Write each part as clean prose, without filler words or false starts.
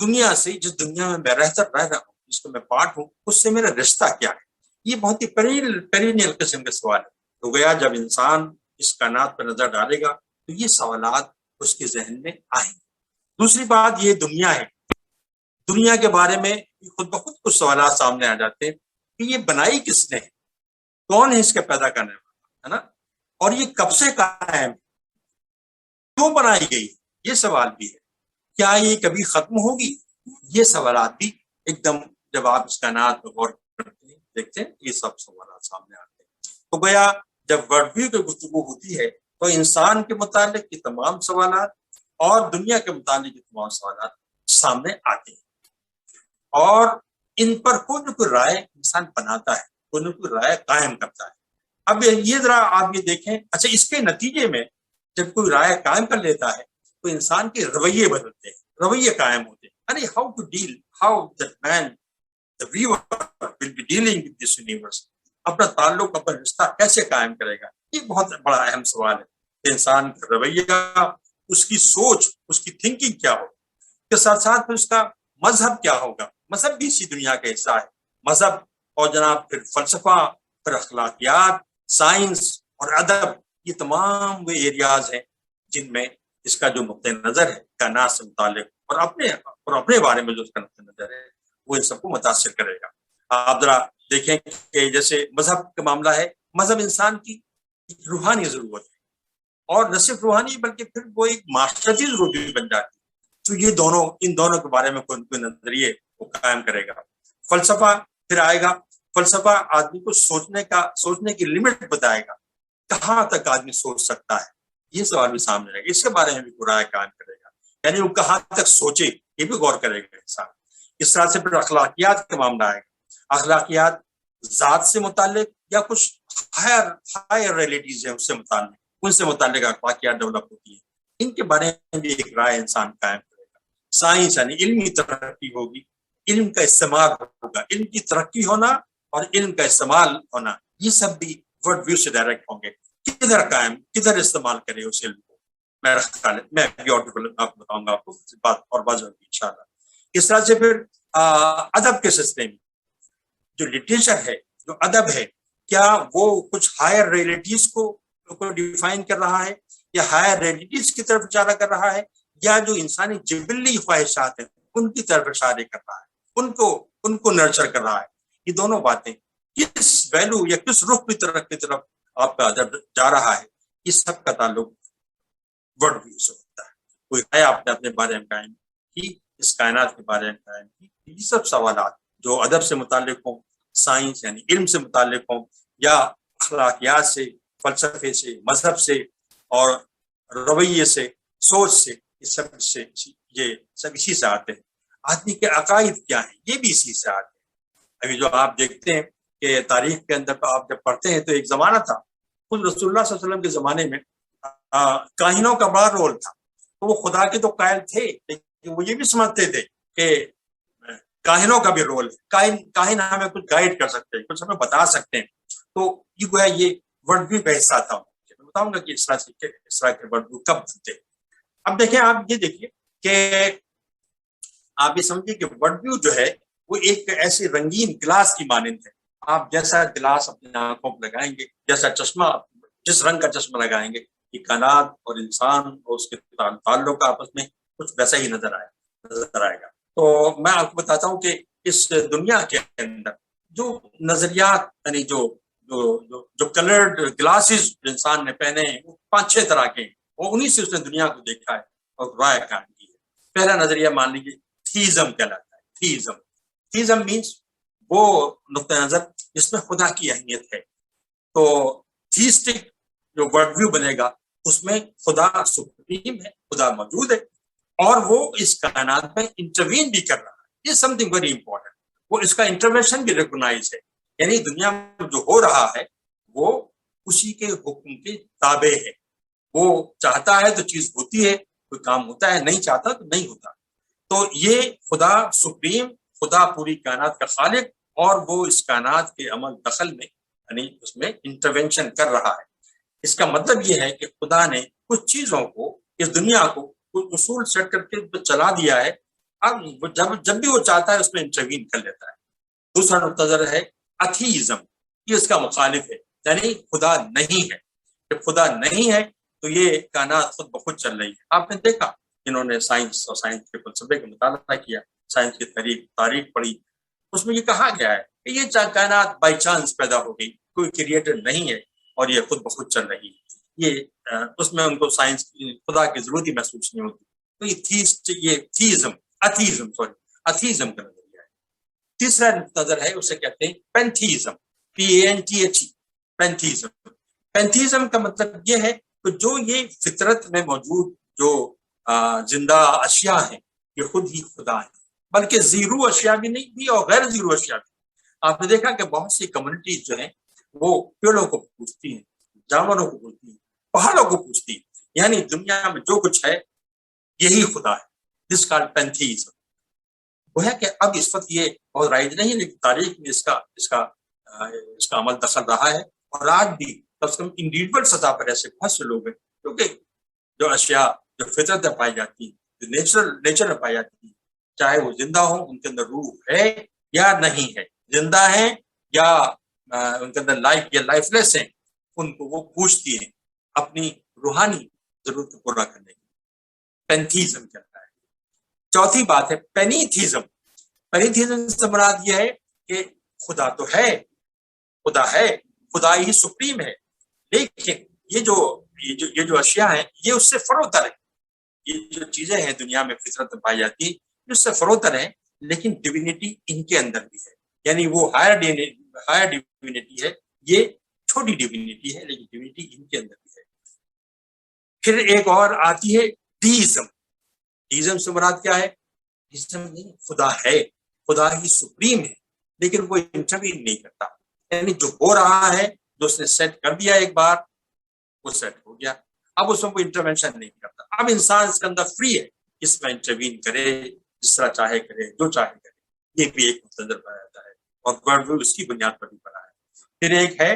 دنیا سے، جس دنیا میں میں رہ رہا ہوں، جس کو میں پارٹ ہوں، اس سے میرا رشتہ کیا ہے؟ یہ بہت ہی پیرینیل قسم کے سوال ہے. تو گویا جب انسان اس کائنات پر نظر ڈالے گا تو یہ سوالات اس کے ذہن میں آئیں گے. دوسری بات یہ دنیا ہے. دنیا کے بارے میں خود بخود کچھ سوالات سامنے آ جاتے ہیں کہ یہ بنائی کس نے ہے، کون ہے اس کے پیدا کرنے والا، ہے نا، اور یہ کب سے قائم ہے، کیوں بنائی گئی، یہ سوال بھی ہے. کیا یہ کبھی ختم ہوگی؟ یہ سوالات بھی ایک دم جب آپ اس کائنات پر غور کرتے ہیں، دیکھتے ہیں، یہ سب سوالات سامنے آتے ہیں. تو گویا جب ورلڈ ویو کی گفتگو ہوتی ہے تو انسان کے متعلق یہ تمام سوالات اور دنیا کے متعلق یہ تمام سوالات سامنے آتے ہیں، اور ان پر کوئی نہ کوئی رائے انسان بناتا ہے، کوئی نہ کوئی رائے قائم کرتا ہے. اب یہ ذرا آپ یہ دیکھیں، اچھا اس کے نتیجے میں جب کوئی رائے قائم کر لیتا ہے تو انسان کے رویے بدلتے ہیں، رویے قائم ہوتے ہیں. یعنی how to deal, how that man the viewer will be dealing with this universe، اپنا تعلق، اپنا رشتہ کیسے قائم کرے گا. یہ بہت بڑا اہم سوال ہے کہ انسان کا رویہ، اس کی سوچ، اس کی تھنکنگ کیا ہو، کے ساتھ ساتھ پھر اس کا مذہب کیا ہوگا. مذہب بھی اسی دنیا کا حصہ ہے. مذہب اور جناب پھر فلسفہ، پھر اخلاقیات، سائنس اور ادب، یہ تمام وہ ایریاز ہیں جن میں اس کا جو نقطۂ نظر ہے کائنات سے متعلق اور اپنے بارے میں جو اس کا نقطۂ نظر ہے وہ ان سب کو متاثر کرے گا. آپ ذرا دیکھیں کہ جیسے مذہب کا معاملہ ہے، مذہب انسان کی روحانی ضرورت ہے، اور نہ صرف روحانی بلکہ پھر وہ ایک معاشرتی ضرورت بھی بن جاتی ہے. تو یہ دونوں، ان دونوں کے بارے میں کوئی نظریے کو قائم کرے گا. فلسفہ پھر آئے گا. فلسفہ آدمی کو سوچنے کی لمٹ بتائے گا، کہاں تک آدمی سوچ سکتا ہے، یہ سوال بھی سامنے رہے گا. اس کے بارے میں بھی رائے قائم کرے گا، یعنی وہ کہاں تک سوچے یہ بھی غور کرے گا انسان. اس طرح سے پھر اخلاقیات کا معاملہ آئے گا. اخلاقیات ذات سے متعلق یا کچھ ہائر ریلیٹیز ہیں اس سے متعلق، ان سے متعلق اخلاقیات ڈیولپ ہوتی ہیں، ان کے بارے میں بھی ایک رائے انسان قائم کرے گا. سائنس یعنی علمی ترقی ہوگی، علم کا استعمال ہوگا، علم کی ترقی ہونا اور علم کا استعمال ہونا، یہ سب بھی ورلڈ ویو سے ڈائریکٹ ہوں گے. کدھر استعمال کرے اس علم کو، میں آپ بتاؤں گا آپ کو بات اور بات ہوگی انشاءاللہ. اس طرح سے پھر ادب کے سلسلے میں جو لٹریچر ہے، جو ادب ہے، کیا وہ کچھ ہائر ریئلٹیز کو ڈیفائن کر رہا ہے، یا ہائر ریئلٹیز کی طرف اشارہ کر رہا ہے، یا جو انسانی جبلی خواہشات ہیں ان کی طرف اشارے کر رہا ہے، ان کو نرچر کر رہا ہے. یہ دونوں باتیں کس ویلو یا کس رخ کی طرف آپ کا ادب جا رہا ہے، اس سب کا تعلق ورلڈ ویو سے ہوتا ہے. کوئی ہے آپ نے اپنے بارے میں قائم کی، اس کائنات کے بارے میں قائم کی، یہ سب سوالات جو ادب سے متعلق ہوں، سائنس یعنی علم سے متعلق ہوں، یا اخلاقیات سے، فلسفے سے، مذہب سے اور رویے سے، سوچ سے، یہ سب اسی سے آتے ہیں. آدمی کے عقائد کیا ہیں، یہ بھی اسی سے آتے ہیں. ابھی جو آپ دیکھتے ہیں کہ تاریخ کے اندر آپ جب پڑھتے ہیں تو ایک زمانہ تھا، خود رسول اللہ صلی اللہ علیہ وسلم کے زمانے میں کاہنوں کا بڑا رول تھا. تو وہ خدا کے تو قائل تھے، لیکن وہ یہ بھی سمجھتے تھے کہ کاہنوں کا بھی رول ہے، کاہن ہمیں کچھ گائیڈ کر سکتے ہیں، کچھ ہمیں بتا سکتے ہیں. تو یہ گویا یہ ورلڈ ویو کا حصہ تھا. میں بتاؤں گا کہ اس طرح کے ورلڈ ویو کب بنتے. اب دیکھیں، آپ یہ دیکھیے کہ آپ یہ سمجھیے کہ ورلڈ ویو جو ہے وہ ایک ایسی رنگین گلاس کی مانند ہے. آپ جیسا گلاس اپنی آنکھوں پہ لگائیں گے، جیسا چشمہ، جس رنگ کا چشمہ لگائیں گے، یہ کائنات اور انسان اور اس کے تعلق آپس میں کچھ ویسا ہی نظر آئے گا. تو میں آپ کو بتاتا ہوں کہ اس دنیا کے اندر جو نظریات، یعنی جو کلرڈ گلاسز انسان نے پہنے ہیں، وہ 5-6 طرح کے ہیں، اور انہی سے اس نے دنیا کو دیکھا ہے اور رائے قائم کی ہے. پہلا نظریہ مان لیجیے تھیزم کہلاتا ہے. تھیزم مینس وہ نقطۂ نظر جس میں خدا کی اہمیت ہے. تو تھیسٹک جو ورلڈ ویو بنے گا اس میں خدا سپریم ہے، خدا موجود ہے، اور وہ اس کائنات میں انٹروین بھی کر رہا ہے. یہ سم تھنگ ویری امپورٹنٹ. وہ اس کا انٹروینشن بھی ریکگنائز ہے، یعنی دنیا میں جو ہو رہا ہے وہ اسی کے حکم کے تابع ہے. وہ چاہتا ہے تو چیز ہوتی ہے، کوئی کام ہوتا ہے، نہیں چاہتا تو نہیں ہوتا. تو یہ خدا سپریم، خدا پوری کائنات کا خالق، اور وہ اس کائنات کے عمل دخل میں، یعنی اس میں انٹروینشن کر رہا ہے. اس کا مطلب یہ ہے کہ خدا نے کچھ چیزوں کو، اس دنیا کو کچھ اصول سیٹ کر کے چلا دیا ہے. اب جب بھی وہ چاہتا ہے اس میں انٹروین کر لیتا ہے. دوسرا نقطہ نظر ہے ایتھیزم، یہ اس کا مخالف ہے، یعنی خدا نہیں ہے. جب خدا نہیں ہے تو یہ کائنات خود بخود چل رہی ہے. آپ نے دیکھا جنہوں نے سائنس اور سائنس کے فلسفے کا مطالعہ کیا، سائنس کی تاریخ پڑھی، اس میں یہ کہا گیا ہے کہ یہ کائنات بائی چانس پیدا ہو گئی، کوئی کریٹر نہیں ہے اور یہ خود بخود چل رہی ہے. یہ اس میں ان کو سائنس خدا کی ضرورت ہی محسوس نہیں ہوتی. تو یہ ایتھیزم کا نظریہ ہے. تیسرا نظر ہے اسے کہتے ہیں پینتھیزم، PANTHE، پینتھیزم کا مطلب یہ ہے کہ جو یہ فطرت میں موجود جو زندہ اشیاء ہیں یہ خود ہی خدا ہے، بلکہ زیرو اشیاء بھی نہیں بھی اور غیر زیرو اشیاء بھی. آپ نے دیکھا کہ بہت سی کمیونٹیز جو ہیں وہ پیڑوں کو پوچھتی ہیں، جانوروں کو پوچھتی ہیں، پہاڑوں کو پوچھتی ہیں، یعنی دنیا میں جو کچھ ہے یہی خدا ہے. جس کا پینتھیزم وہ ہے کہ اب اس وقت یہ بہت رائج نہیں، لیکن تاریخ میں اس کا عمل دخل رہا ہے. اور آج بھی کم سے کم انڈیویجول سطح پر ایسے بہت سے لوگ ہیں کیونکہ جو اشیاء جو فطرت میں پائی جاتی ہیں، جو نیچر میں پائی جاتی ہیں، چاہے وہ زندہ ہوں، ان کے اندر روح ہے یا نہیں ہے، زندہ ہیں یا ان کے اندر لائف یا لائف لیس ہیں، ان کو وہ پوچھتی ہیں اپنی روحانی ضرورت کو پورا کرنے کی. پینتھیزم کہتا ہے. چوتھی بات ہے پینیتھیزم. پینیتھیزم سے مراد یہ ہے کہ خدا تو ہے، خدا ہی سپریم ہے، لیکن یہ جو اشیاء ہیں یہ اس سے فروتر ہے. یہ جو چیزیں ہیں دنیا میں فطرت میں پائی جاتی ہیں اس سے فروتر ہیں، لیکن ڈیوینٹی ان کے اندر بھی ہے. یعنی وہ ہائر ڈیوینٹی ہے، یہ چھوٹی ڈیوینٹی ہے، لیکن ڈیوینٹی ان کے اندر بھی ہے. پھر ایک اور آتی ہے ڈیزم. ڈیزم سے مراد کیا ہے؟ ڈیزم نہیں، خدا ہے، خدا ہی سپریم ہے، لیکن وہ انٹروین نہیں کرتا. یعنی جو ہو رہا ہے، جو اس نے سیٹ کر دیا ایک بار، وہ سیٹ ہو گیا، اب اس میں کوئی انٹروینشن نہیں کرتا. اب انسان اس کے اندر فری ہے، اس میں انٹروین کرے، جس طرح چاہے کرے، جو چاہے کرے. یہ بھی ایک نظر پایا جاتا ہے اور ورلڈ ویو اس کی بنیاد پر بھی بنا ہے. پھر ایک ہے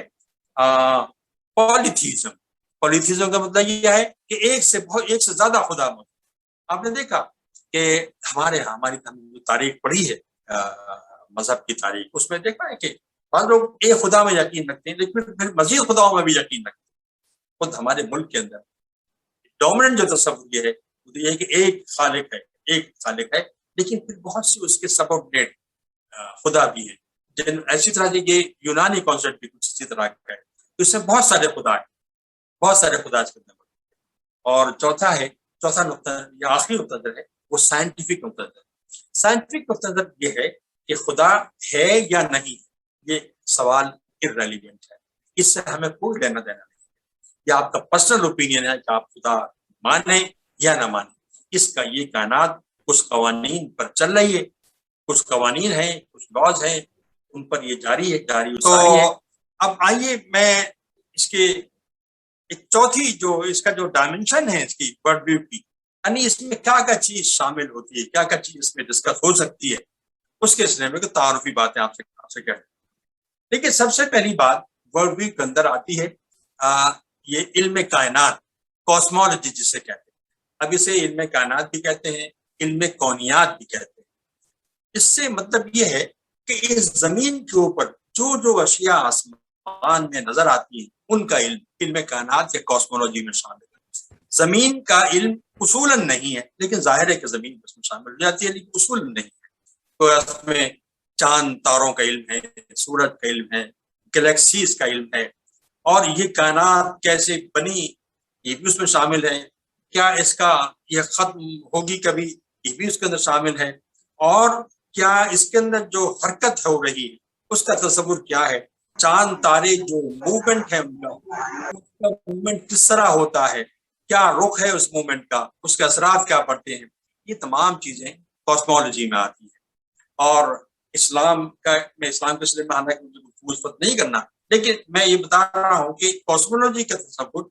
پولیتھیزم. پولیتھیزم کا مطلب یہ ہے کہ ایک سے زیادہ خدا موجود. آپ نے دیکھا کہ ہماری تاریخ پڑھی ہے، مذہب کی تاریخ، اس میں دیکھا ہے کہ بعض لوگ ایک خدا میں یقین رکھتے ہیں لیکن پھر مزید خداؤں میں بھی یقین رکھتے ہیں. خود ہمارے ملک کے اندر ڈومیننٹ جو تصور یہ ہے وہ یہ ہے کہ ایک خالق ہے، لیکن پھر بہت سے اس کے سبارڈینیٹ خدا بھی ہیں. ایسی طرح سے یہ یونانی کانسیپٹ بھی کچھ اسی طرح کا ہے. اس میں بہت سارے خدا اس کے اندر. اور چوتھا نقطہ یا آخری نقطہ نظر ہے وہ سائنٹیفک نقطہ نظر. سائنٹیفک نقطہ نظر یہ ہے کہ خدا ہے یا نہیں، یہ سوال irrelevant ہے، اس سے ہمیں کوئی لینا دینا نہیں. یہ آپ کا پرسنل اوپینین ہے کہ آپ خدا مانیں یا نہ مانیں. اس کا یہ کائنات کچھ قوانین پر چل رہی ہے، کچھ قوانین ہیں، کچھ لاز ہیں، ان پر یہ جاری ہے. تو اب آئیے میں اس کے ایک چوتھی جو اس کا جو ڈائمنشن ہے اس کی ورلڈ ویو کی، یعنی اس میں کیا چیز شامل ہوتی ہے، کیا چیز اس میں ڈسکس ہو سکتی ہے، اس کے سلسلے میں تعارفی باتیں آپ سے کہتے ہیں. لیکن سب سے پہلی بات ورلڈ ویو کے اندر آتی ہے یہ علم کائنات، کاسمولوجی جسے کہتے ہیں. اب اسے علم کائنات بھی کہتے ہیں، علم کونیات بھی کہتے ہیں. اس سے مطلب یہ ہے کہ اس زمین کے اوپر جو اشیاء آسمان میں نظر آتی ہیں ان کا علم کائنات یا کاسمولوجی میں شامل ہے. زمین کا علم اصولاً نہیں ہے، لیکن ظاہر ہے کہ زمین اس میں شامل ہو جاتی ہے، لیکن اصولاً نہیں ہے. تو اس میں چاند تاروں کا علم ہے، سورج کا علم ہے، گلیکسیز کا علم ہے، اور یہ کائنات کیسے بنی یہ بھی اس میں شامل ہے. کیا اس کا یہ ختم ہوگی کبھی، یہ بھی اس کے اندر شامل ہے. اور کیا اس کے اندر جو حرکت ہو رہی ہے اس کا تصور کیا ہے. چاند تارے جو موومنٹ ہے ان کا موومنٹ کس طرح ہوتا ہے، کیا رخ ہے اس موومنٹ کا، اس کے اثرات کیا پڑتے ہیں. یہ تمام چیزیں کاسمولوجی میں آتی ہیں. اور اسلام کے سلسلے میں آنا مجھے نہیں کرنا، لیکن میں یہ بتا رہا ہوں کہ کاسمولوجی کا تصور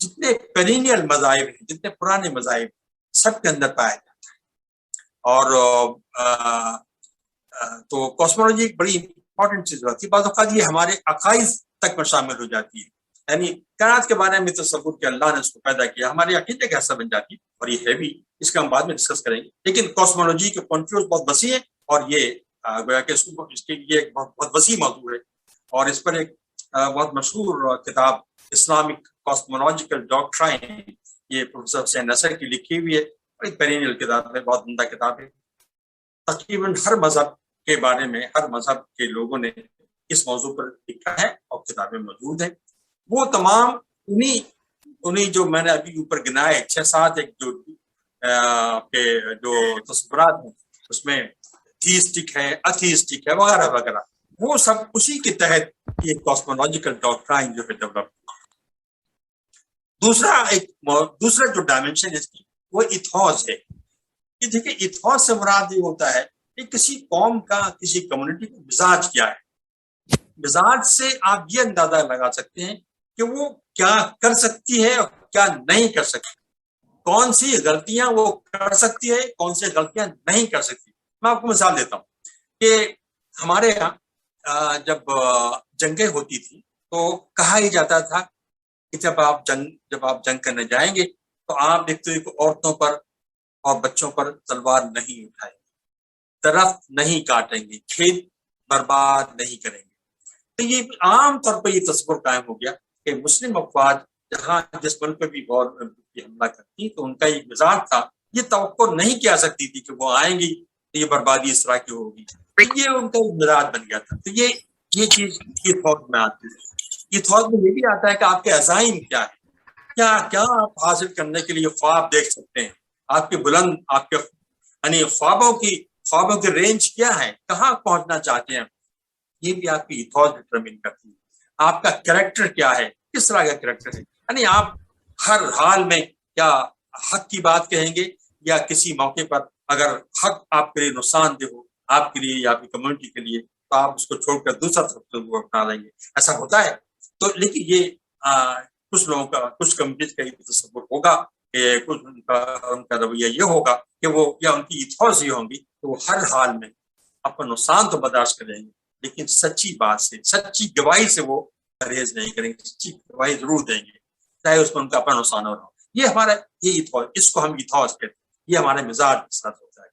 جتنے پیرینیل مذاہب ہیں، جتنے پرانے مذاہب سب کے اندر پایا جاتا ہے. اور تو کاسمولوجی ایک بڑی امپورٹنٹ چیز ہوتی ہے. بعض اوقات یہ ہمارے عقائد تک میں شامل ہو جاتی ہے. یعنی کائنات کے بارے میں تصور کہ اللہ نے اس کو پیدا کیا ہمارے عقیدے کا حصہ بن جاتی ہے، اور یہ ہے بھی، اس کا ہم بعد میں ڈسکس کریں گے. لیکن کاسمولوجی کے پوائنٹ آف بہت وسیع ہے، اور یہ گویا کہ اس کے لیے ایک بہت وسیع موضوع ہے. اور اس پر ایک بہت مشہور کتاب اسلامک کاسمولوجیکل ڈاکٹرائن، یہ پروفیسر حسین نصر کی لکھی ہوئی ہے، اور ایک پیرینیل کتاب ہے، بہت عمدہ کتاب ہے. تقریباً ہر مذہب کے بارے میں ہر مذہب کے لوگوں نے اس موضوع پر لکھا ہے اور کتابیں موجود ہیں. وہ تمام انہی جو میں نے ابھی اوپر گنائے 6-7 ایک جو تصورات ہیں، اس میں تھیسٹک ہے، اتھیسٹک ہے، وغیرہ وغیرہ، وہ سب اسی کے تحت یہ کاسمولوجیکل ڈاکٹرائن جو ہے ڈیولپ. دوسرا جو ڈائمینشن ہے اس کی، وہ ایتھوس ہے. کہ دیکھیں ایتھوس سے مراد یہ ہوتا ہے کہ کسی قوم کا، کسی کمیونٹی کا مزاج کیا ہے. مزاج سے آپ یہ اندازہ لگا سکتے ہیں کہ وہ کیا کر سکتی ہے اور کیا نہیں کر سکتی، کون سی غلطیاں وہ کر سکتی ہے، کون سی غلطیاں نہیں کر سکتی. میں آپ کو مثال دیتا ہوں کہ ہمارے یہاں جب جنگیں ہوتی تھی تو کہا ہی جاتا تھا کہ جب آپ جنگ کرنے جائیں گے تو آپ ایک تو عورتوں پر اور بچوں پر تلوار نہیں اٹھائیں گے، درخت نہیں کاٹیں گے، کھیت برباد نہیں کریں گے. تو یہ عام طور پر یہ تصور قائم ہو گیا کہ مسلم افواج جہاں جس ملک پہ بھی حملہ کرتی تو ان کا یہ مزاج تھا، یہ توقع نہیں کیا سکتی تھی کہ وہ آئیں گی تو یہ بربادی اس طرح کی ہوگی. تو یہ ان کا ایک مزاج بن گیا تھا. تو یہ چیز یہ تھوٹ میں آتی ہے. یہ تھوٹ میں یہ بھی آتا ہے کہ آپ کے عزائم کیا ہے، کیا آپ حاصل کرنے کے لیے خواب دیکھ سکتے ہیں، آپ کے بلند، آپ کے یعنی خوابوں کی رینج کیا ہے، کہاں پہنچنا چاہتے ہیں. یہ بھی آپ کی ایتھوس ڈٹرمن کرتی ہے. آپ کا کریکٹر کیا ہے، کس طرح کا کریکٹر ہے. یعنی آپ ہر حال میں کیا حق کی بات کہیں گے، یا کسی موقع پر اگر حق آپ کے لیے نقصان دہ ہو، آپ کے لیے یا آپ کی کمیونٹی کے لیے، تو آپ اس کو چھوڑ کر دوسرا وہ اپنا لیں گے. ایسا ہوتا ہے. تو لیکن یہ کچھ لوگوں کا، کچھ کمیونٹیز کا یہ تصور ہوگا کہ کچھ ان کا رویہ یہ ہوگا کہ وہ، یا ان کی ایتھوس یہ ہوں گی کہ وہ ہر حال میں اپنا نقصان تو برداشت کریں گے، لیکن سچی بات سے، سچی گواہی سے وہ پرہیز نہیں کریں گے، سچی گواہی ضرور دیں گے چاہے اس میں ان کا اپنا نقصان ہو رہا ہو. یہ ہمارا یہ ایتھوس، اس کو ہم ایتھوس کہتے ہیں. یہ ہمارے مزاج کے ساتھ ہوتا ہے.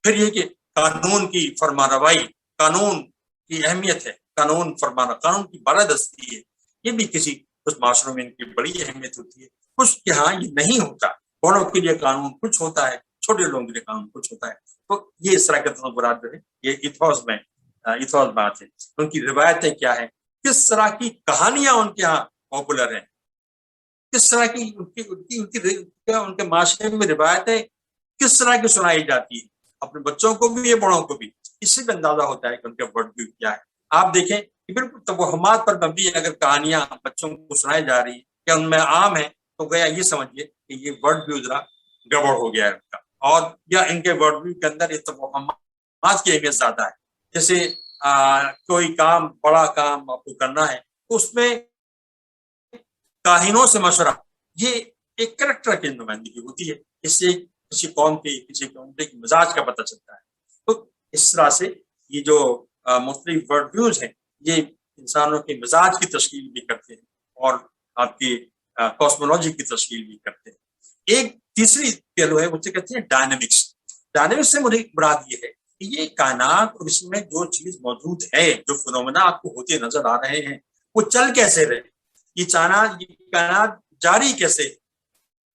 پھر یہ کہ قانون کی فرمانروائی، قانون کی اہمیت ہے، قانون فرمانا، قانون کی بالادستی ہے. یہ بھی کچھ معاشروں میں ان کی بڑی اہمیت ہوتی ہے، کچھ کے ہاں یہ نہیں ہوتا. بڑوں کے لیے قانون کچھ ہوتا ہے، چھوٹے لوگوں کے لیے قانون کچھ ہوتا ہے. تو یہ اس طرح کے تصورات جو ہے یہ ایتھوس بات ہے. ان کی روایتیں کیا ہے، کس طرح کی کہانیاں ان کے ہاں پاپولر ہیں، کس طرح کی ان کے معاشرے میں روایتیں کس طرح کی سنائی جاتی ہے، اپنے بچوں کو بھی یا بڑوں کو بھی. اس سے بھی اندازہ ہوتا ہے کہ ان کا ورڈ ویو کیا ہے. آپ دیکھیں کہ بالکل توہمات پر مبنی اگر کہانیاں بچوں کو سنائی جا رہی ہیں یا ان میں عام ہے، تو گیا یہ سمجھیے کہ یہ ورڈ ویو ذرا گڑبڑ ہو گیا ہے ان کا، اور یا ان کے ورڈ ویو کے اندر یہ توہمات کی اہمیت زیادہ ہے. جیسے کوئی کام، بڑا کام آپ کو کرنا ہے تو اس میں کاہنوں سے مشورہ، یہ ایک کریکٹر کی نمائندگی ہوتی ہے. اس سے کسی قوم کے، کسی کمیونٹی کے مزاج کا پتہ چلتا ہے. تو اس طرح سے یہ جو مختلف ورڈ ویوز ہیں یہ انسانوں کے مزاج کی تشکیل بھی کرتے ہیں اور آپ کی کاسمولوجی کی تشکیل بھی کرتے ہیں. ایک تیسری پہلو ہے، اسے کہتے ہیں ڈائنامکس. ڈائنامکس سے مراد یہ ہے کہ یہ کائنات اور اس میں جو چیز موجود ہے، جو فنومینا آپ کو ہوتے نظر آ رہے ہیں، وہ چل کیسے رہے، یہ کائنات جاری کیسے،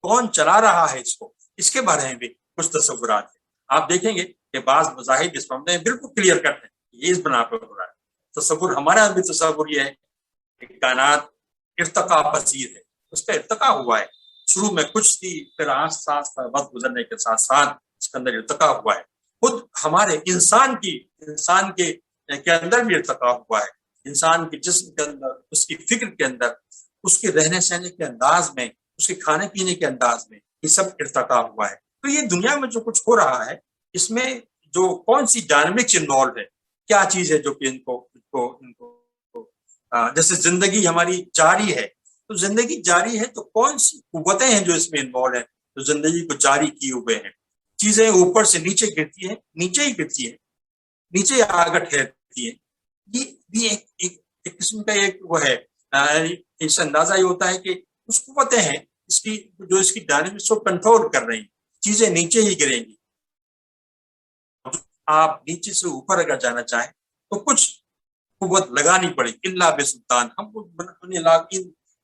کون چلا رہا ہے اس کو، اس کے بارے میں بھی کچھ تصورات ہیں. آپ دیکھیں گے کہ بعض مذاہب اس معاملے میں بالکل کلیئر کرتے ہیں یہ اس بنا پر ہو رہا ہے. تصور ہمارا بھی تصور یہ ہے کہ کائنات ارتقا پذیر ہے، اس کا ارتقا ہوا ہے. شروع میں کچھ تھی، پھر آہستہ آہستہ وقت گزرنے کے ساتھ ساتھ اس کے اندر ارتقا ہوا ہے. خود ہمارے انسان کے اندر بھی ارتقا ہوا ہے. انسان کے جسم کے اندر، اس کی فکر کے اندر، اس کے رہنے سہنے کے انداز میں، اس کے کھانے پینے کے انداز میں، یہ سب ارتقا ہوا ہے. تو یہ دنیا میں جو کچھ ہو رہا ہے، اس میں جو کون سی ڈائنامکس انوالو ہے، کیا چیز ہے جو کہ ان کو جیسے زندگی ہماری جاری ہے، تو زندگی جاری ہے تو کون سی قوتیں ہیں جو اس میں انوالو ہیں، جو زندگی کو جاری کیے ہوئے ہیں. چیزیں اوپر سے نیچے گرتی ہیں، نیچے ہی گرتی ہیں، نیچے آ کر ٹھہرتی ہیں. یہ بھی ایک قسم کا ایک وہ ہے، اس سے اندازہ یہ ہوتا ہے کہ کچھ قوتیں ہیں اس کی جو اس کی ڈائنامکس کو کنٹرول کر رہی ہیں، چیزیں نیچے ہی گریں گی. آپ نیچے سے اوپر اگر جانا چاہیں تو کچھ قوت لگانی پڑے گی. اللہ بے سلطان، ہم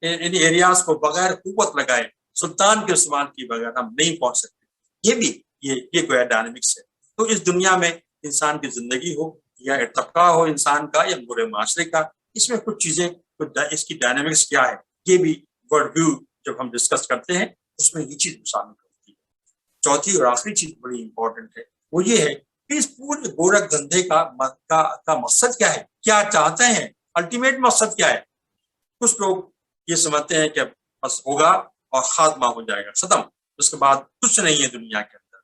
ان ایریاز کو بغیر قوت لگائے، سلطان کے استعمال کی بغیر ہم نہیں پہنچ سکتے. یہ بھی یہ گویا ڈائنامکس ہے. تو اس دنیا میں انسان کی زندگی ہو یا ارتقاء ہو انسان کا یا پورے معاشرے کا، اس میں کچھ چیزیں اس کی ڈائنامکس کیا ہے، یہ بھی ورلڈ ویو جب ہم ڈسکس کرتے ہیں اس میں یہ چیز شامل ہوتی ہے. چوتھی اور آخری چیز بڑی امپورٹنٹ ہے، وہ یہ ہے کہ اس پورے گورکھ دھندے کا مقصد کیا ہے، کیا چاہتے ہیں، الٹیمیٹ مقصد کیا ہے. کچھ لوگ یہ سمجھتے ہیں کہ بس ہوگا اور خاتمہ ہو جائے گا، ختم، اس کے بعد کچھ نہیں ہے دنیا کے اندر.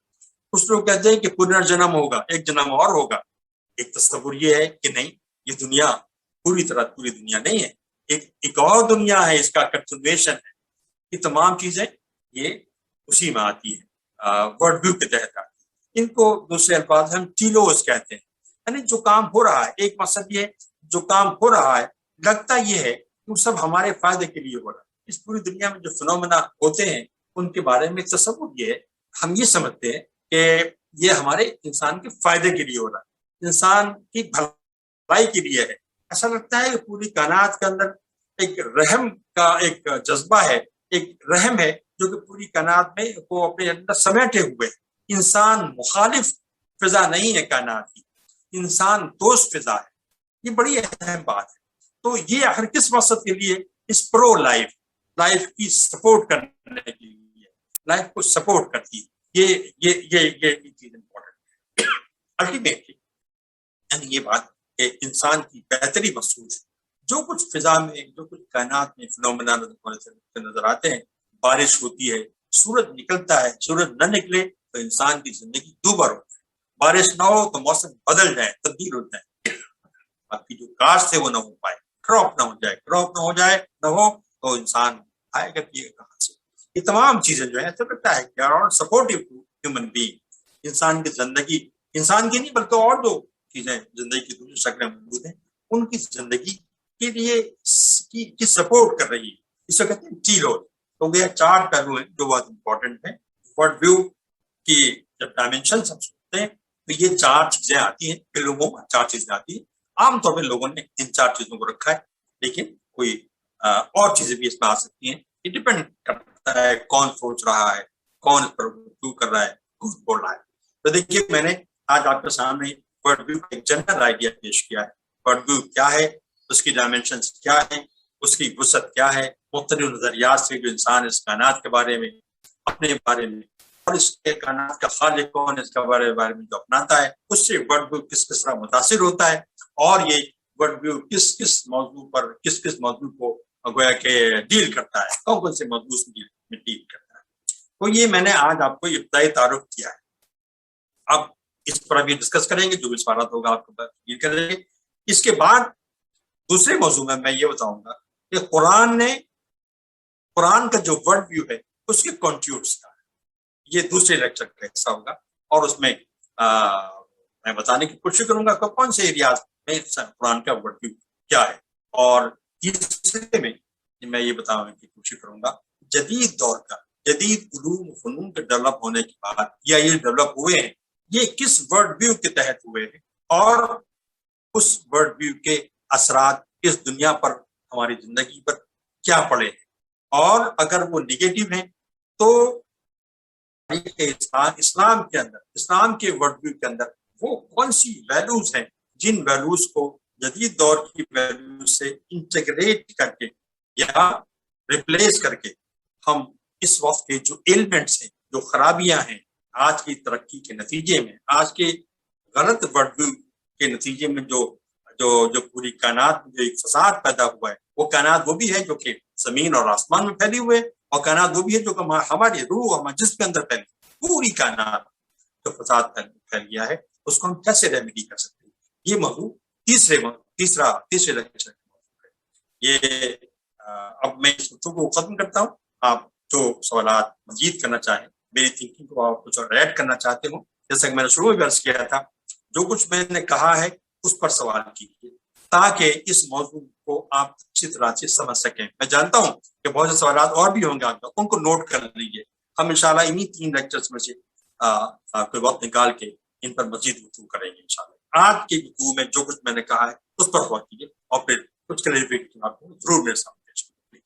کچھ لوگ کہتے ہیں کہ پنرجنم ہوگا، ایک جنم اور ہوگا. ایک تصور یہ ہے کہ نہیں، یہ دنیا پوری دنیا نہیں ہے، ایک اور دنیا ہے، اس کا کنٹینویشن ہے. یہ تمام چیزیں یہ اسی میں آتی ہے، ورلڈ ویو کے تحت آتی ہے. ان کو دوسرے الفاظ ہم ٹیلوز کہتے ہیں. یعنی جو کام ہو رہا ہے، ایک مقصد یہ ہے جو کام ہو رہا ہے لگتا یہ ہے کہ وہ سب ہمارے فائدے کے لیے ہو رہا ہے. اس پوری دنیا میں جو فنومنا ہوتے ہیں ان کے بارے میں تصور یہ ہے، ہم یہ سمجھتے ہیں کہ یہ ہمارے انسان کے فائدے کے لیے ہو رہا ہے، انسان کی بھلائی کے لیے ہے. ایسا لگتا ہے کہ پوری کائنات کے اندر ایک رحم کا ایک جذبہ ہے، ایک رحم ہے جو کہ پوری کائنات میں کو اپنے اندر سمیٹے ہوئے. انسان مخالف فضا نہیں ہے کائنات کی، انسان دوست فضا ہے. یہ بڑی اہم بات ہے. تو یہ آخر کس مقصد کے لیے، اس پرو لائف کی سپورٹ کرنے کے لیے، لائف کو سپورٹ کرتی ہے. یہ چیز امپورٹنٹ ہے. الٹیمیٹلی یعنی یہ بات کہ انسان کی بہتری مخصوص ہے. جو کچھ فضا میں، جو کچھ کائنات میں فنومنا نظر آتے ہیں، بارش ہوتی ہے، سورج نکلتا ہے، سورج نہ نکلے تو انسان کی زندگی دوبر ہو جائے، بارش نہ ہو تو موسم بدل جائے، تبدیل ہو جائے، آپ کی جو کاشت ہے وہ نہ ہو پائے، کراپ نہ ہو جائے نہ ہو تو انسان آئے گا پیے گا کہاں سے. یہ تمام چیزیں جو ہے ایسا لگتا ہے کہ سپورٹیو ٹو ہیومن بینگ، انسان کی زندگی، انسان کی نہیں بلکہ اور جو چیزیں زندگی کی دوسری شکلیں موجود ہیں ان کی زندگی کے لیے کی سپورٹ کر رہی ہے. اس کو کہتے ہیں ٹیلو. تو یہ 4 پہلو ہیں جو بہت امپورٹنٹ ہیں. ورلڈ ویو کی جب ڈائمینشنس ہم سنتے ہیں تو یہ 4 چیزیں آتی ہیں، فلموں میں 4 چیزیں آتی ہیں. عام طور پہ لوگوں نے ان 4 چیزوں کو رکھا ہے، لیکن کوئی اور چیزیں بھی اس میں آ سکتی ہیں. یہ ڈپینڈ کرتا ہے کون سوچ رہا ہے، کون اس پر گفتگو کر رہا ہے، کون بول رہا ہے. تو دیکھیے میں نے آج آپ کے سامنے ورلڈ ویو کا ایک جنرل آئیڈیا پیش کیا ہے. ورلڈ ویو کیا ہے، اس کی ڈائمینشنز کیا ہیں، اس کی وسعت کیا ہے، مختلف نظریات سے جو انسان اس کائنات کے بارے میں، اپنے بارے میں، اور اس کے کائنات کا خالق کون، اس کے بارے میں جو اپناتا ہے، اس سے ورلڈ ویو کس طرح متاثر ہوتا ہے، اور یہ ورلڈ ویو کس موضوع پر کس موضوع کو گویا کہ ڈیل کرتا ہے، کون سے موضوع میں ڈیل کرتا ہے. تو یہ میں نے آج آپ کو ابتدائی تعارف کیا ہے. اب اس پر ابھی ڈسکس کریں گے، جو بھی سوالات ہوگا آپ کو ڈیل کریں گے. اس کے بعد دوسرے موضوع میں یہ بتاؤں گا کہ قرآن کا جو ورلڈ ویو ہے اس کے کنٹیوٹس کا ہے. یہ دوسرے لیکچر کا حصہ ہوگا، اور اس میں میں بتانے کی کوشش کروں گا کہ کون سے ایریاز میں قرآن کا ورلڈ ویو کیا ہے. اور تیسرے میں یہ بتانے کی کوشش کروں گا جدید دور کا، جدید علوم و فنون کے ڈیولپ ہونے کے بعد یا یہ ڈیولپ ہوئے ہیں، یہ کس ورلڈ ویو کے تحت ہوئے ہیں، اور اس ورلڈ ویو کے اثرات اس دنیا پر، ہماری زندگی پر کیا پڑے ہیں، اور اگر وہ نیگیٹو ہیں تو اسلام کے اندر، اسلام کے ورلڈ ویو کے اندر وہ کون سی ویلیوز ہیں جن ویلیوز کو جدید دور کی ویلیوز سے انٹیگریٹ کر کے یا ریپلیس کر کے ہم اس وقت کے جو ایلیمنٹس ہیں، جو خرابیاں ہیں آج کی ترقی کے نتیجے میں، آج کے غلط ورلڈ ویو کے نتیجے میں جو پوری کائنات میں جو ایک فساد پیدا ہوا ہے، وہ کائنات وہ بھی ہے جو کہ زمین اور آسمان میں پھیلی ہوئے، اور کائنات وہ بھی ہے جو کہ ہماری روح، ہمارے جسم کے اندر پھیلی. پوری کائنات جو فساد پھیل گیا ہے اس کو ہم کیسے ریمیڈی کر سکتے ہیں، یہ موضوع تیسرے لیکچر کا موضوع ہے. یہ اب میں اس گفتگو کو ختم کرتا ہوں. آپ جو سوالات مزید کرنا چاہیں، میری تھنکنگ کو آپ کچھ اور ایڈ کرنا چاہتے ہوں، جیسا کہ میں نے شروع میں عرض کیا تھا، جو کچھ میں نے کہا ہے اس پر سوال کیجیے تاکہ اس موضوع کو آپ اچھی طرح سے سمجھ سکیں. میں جانتا ہوں کہ بہت سے سوالات اور بھی ہوں گے آپ کا، ان کو نوٹ کر لیجیے. ہم انشاءاللہ انہی 3 لیکچرز میں سے کوئی وقت نکال کے ان پر مزید گفتگو کریں گے انشاءاللہ. آج کی گفتگو میں جو کچھ میں نے کہا ہے اس پر غور کیجیے اور پھر کچھ کلیریفیکیشن آپ کو ضرور میرے سامنے